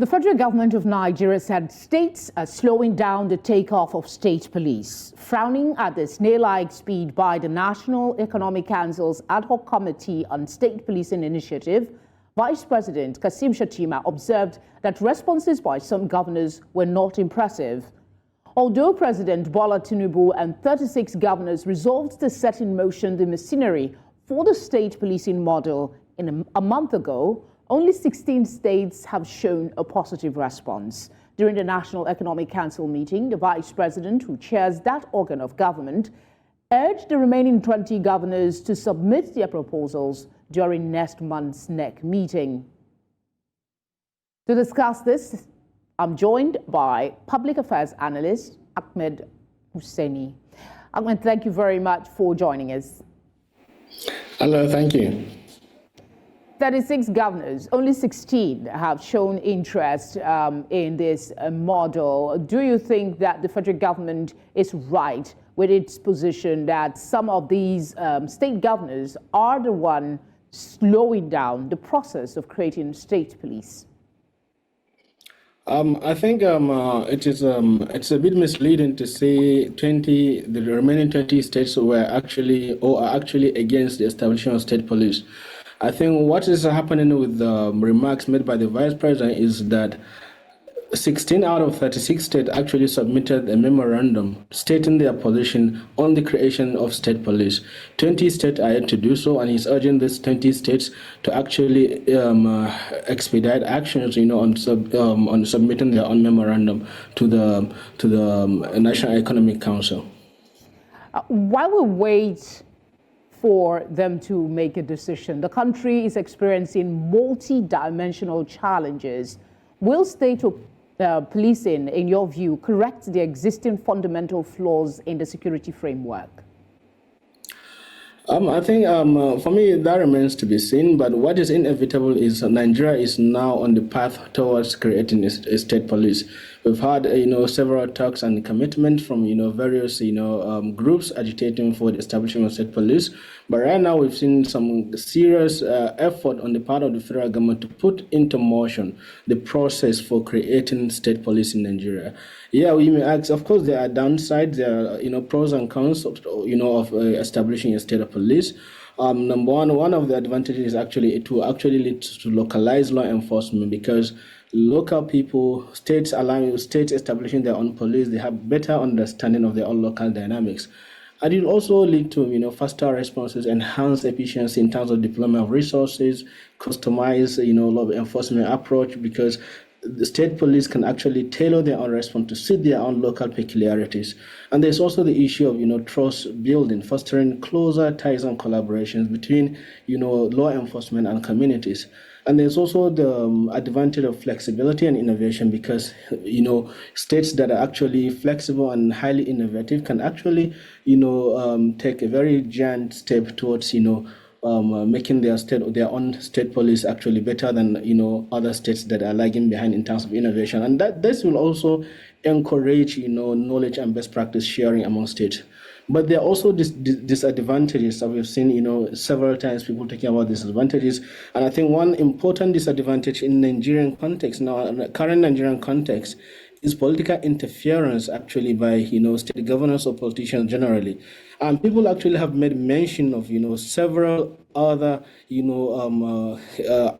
The federal government of Nigeria said states are slowing down the takeoff of state police, frowning at the snail-like speed by the National Economic Council's ad hoc committee on state policing initiative. Vice President Kashim Shettima observed that responses by some governors were not impressive. Although President Bola Tinubu and 36 governors resolved to set in motion the machinery for the state policing model a month ago, only 16 states have shown a positive response. During the National Economic Council meeting, the Vice President, who chairs that organ of government, urged the remaining 20 governors to submit their proposals during next month's NEC meeting. To discuss this, I'm joined by Public Affairs Analyst Ahmed Hussaini. Ahmed, thank you very much for joining us. Hello, thank you. 36 governors, only 16 have shown interest in this model. Do you think that the federal government is right with its position that some of these state governors are the one slowing down the process of creating state police? I think it's a bit misleading to say the remaining 20 states are actually against the establishment of state police. I think what is happening with the remarks made by the Vice President is that 16 out of 36 states actually submitted a memorandum stating their position on the creation of state police. 20 states are yet to do so, and he's urging these 20 states to actually expedite actions, on submitting their own memorandum to the National Economic Council. While we wait for them to make a decision, the country is experiencing multi-dimensional challenges. Will state policing, in your view, correct the existing fundamental flaws in the security framework? I think for me that remains to be seen, but what is inevitable is Nigeria is now on the path towards creating a state police. We've had several talks and commitments from various groups agitating for the establishment of state police, but right now we've seen some serious effort on the part of the federal government to put into motion the process for creating state police in Nigeria. Yeah, we may ask, of course, there are downsides, there are pros and cons of establishing a state of police. Number one of the advantages is it will lead to localized law enforcement, because local people, states establishing their own police, they have better understanding of their own local dynamics. And it will also lead to faster responses, enhanced efficiency in terms of deployment of resources, customized law enforcement approach, because the state police can actually tailor their own response to suit their own local peculiarities. And there's also the issue of trust building, fostering closer ties and collaborations between law enforcement and communities. And there's also the advantage of flexibility and innovation, because states that are actually flexible and highly innovative can actually take a very giant step towards making their own state police actually better than other states that are lagging behind in terms of innovation. And that this will also encourage knowledge and best practice sharing among states. But there are also disadvantages that we've seen several times, people talking about disadvantages. And I think one important disadvantage in Nigerian context now, current Nigerian context, is political interference actually by state governors or politicians generally. And people actually have made mention of several other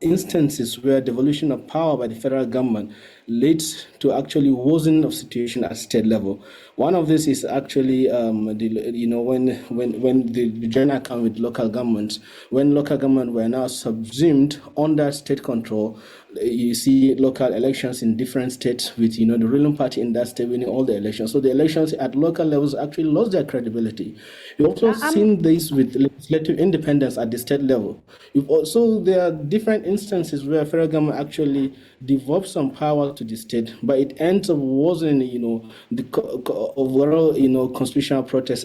instances where devolution of power by the federal government leads to actually worsening of situation at state level. One of this is actually when the joint account with local governments, when local government were now subsumed under state control. You see local elections in different states with the ruling party in that state winning all the elections. So the elections at local levels actually lost their credibility. You've also seen this with legislative independence at the state level. There are different instances where federal government actually devolves some power to the state, but it ends up worsening the overall constitutional process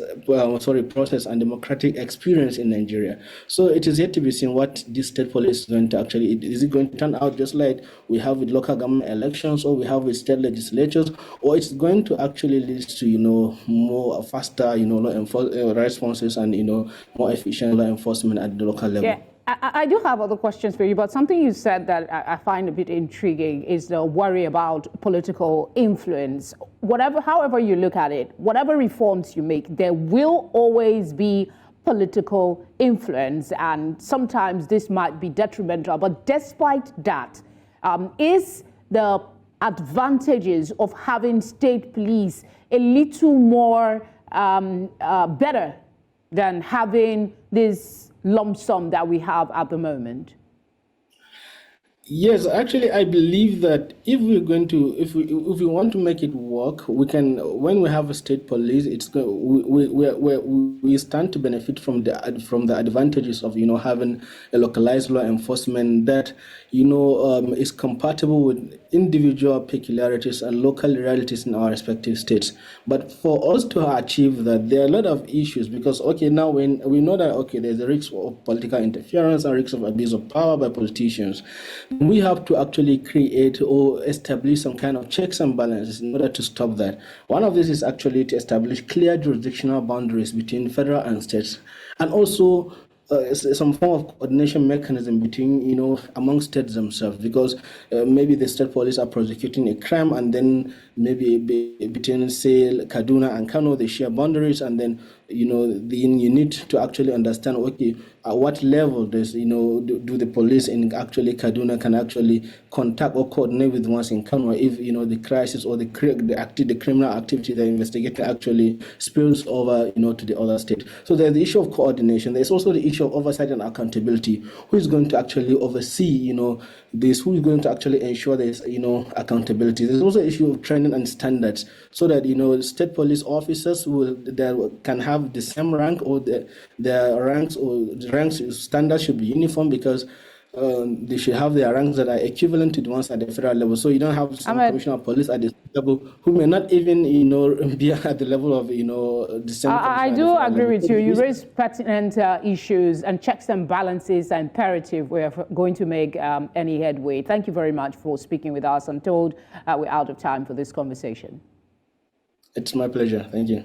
and democratic experience in Nigeria. So it is yet to be seen what this state police is going to actually. Is it going to turn out just like we have with local government elections, or we have with state legislatures, or it's going to actually lead to more faster law enforcement responses and more efficient law enforcement at the local level? Yeah. I do have other questions for you, but something you said that I find a bit intriguing is the worry about political influence. However you look at it, whatever reforms you make, there will always be political influence, and sometimes this might be detrimental. But despite that, is the advantages of having state police a little more better than having this lump sum that we have at the moment? Yes, actually, I believe that if we're going to, if we want to make it work, we can. When we have a state police, we stand to benefit from the advantages of having a localized law enforcement that is compatible with individual peculiarities and local realities in our respective states. But for us to achieve that, there are a lot of issues because now when we know that there's a risk of political interference and risk of abuse of power by politicians. We have to actually create or establish some kind of checks and balances in order to stop that. One of these is actually to establish clear jurisdictional boundaries between federal and states, and also some form of coordination mechanism between, among states themselves, because maybe the state police are prosecuting a crime, and then maybe between, say, Kaduna and Kano, they share boundaries, and then, you need to actually understand, at what level does, do the police in actually Kaduna can actually contact or coordinate with ones in Kano if, the crisis or the criminal activity they're investigating actually spills over, to the other state. So there's the issue of coordination. There's also the issue of oversight and accountability. Who is going to actually oversee, this? Who is going to actually ensure there's, accountability? There's also the issue of training and standards, so that, state police officers can have the same rank, or their ranks or ranks standards should be uniform, because they should have their ranks that are equivalent to the ones at the federal level. So you don't have some commissioner of police at the level who may not even, be at the level of, the same. I do agree with you. You raise pertinent issues, and checks and balances are imperative. We're going to make any headway. Thank you very much for speaking with us. I'm told we're out of time for this conversation. It's my pleasure. Thank you.